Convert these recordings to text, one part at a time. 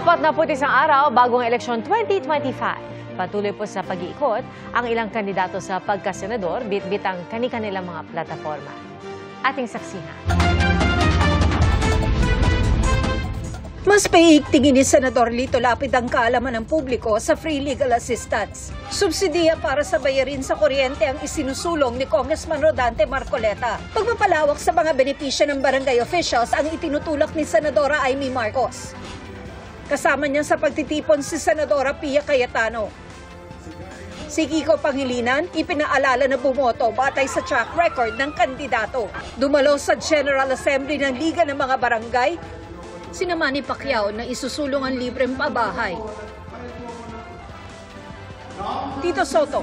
41 araw bagong eleksyon 2025. Patuloy po sa pag-iikot ang ilang kandidato sa pagkasenador bit-bit ang kani-kanilang mga plataforma. Ating saksihan. Mas paigtingin ni Senador Lito Lapid ang kaalaman ng publiko sa free legal assistance. Subsidiya para sa bayarin sa kuryente ang isinusulong ni Congressman Rodante Marcoleta. Pagpapalawak sa mga benepisyo ng barangay officials ang itinutulak ni Senadora Amy Marcos. Kasama niya sa pagtitipon si Senadora Pia Cayetano. Si Kiko Pangilinan, ipinaalala na bumoto batay sa track record ng kandidato. Dumalo sa General Assembly ng Liga ng mga Barangay, sina Manny Pacquiao na isusulong ang libreng pabahay. Tito Soto.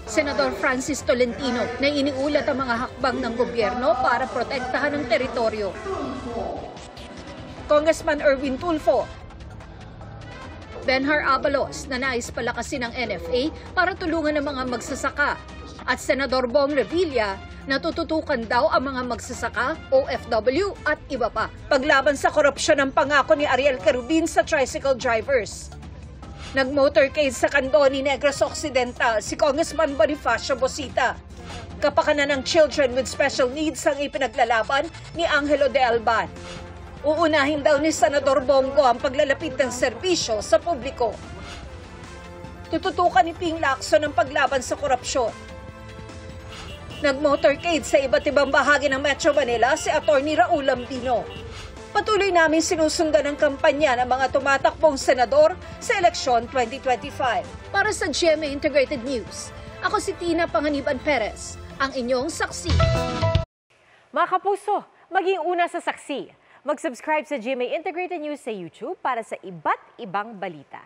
Senador Francis Tolentino na iniulat ang mga hakbang ng gobyerno para protektahan ang teritoryo. Congressman Erwin Tulfo. Benhar Abalos na nais palakasin ng NFA para tulungan ang mga magsasaka. At Senador Bong Revilla na tututukan daw ang mga magsasaka, OFW at iba pa. Paglaban sa korupsyon ng pangako ni Ariel Carubin sa tricycle drivers. Nag-motorcade sa Candoni, Negros Occidental si Congressman Bonifacio Bosita. Kapakanan ng children with special needs ang ipinaglalaban ni Angelo de Alban. Uunahin daw ni Senador Bongo ang paglalapit ng serbisyo sa publiko. Tututukan ni Ping Lacson ang paglaban sa korupsyon. Nag-motorcade sa iba't ibang bahagi ng Metro Manila si Atty. Raul Lambino. Patuloy namin sinusundan ang kampanya ng mga tumatakbong senador sa eleksyon 2025. Para sa GMA Integrated News, ako si Tina Panganiban Perez, ang inyong saksi. Mga kapuso, maging una sa saksi. Mag-subscribe sa GMA Integrated News sa YouTube para sa iba't ibang balita.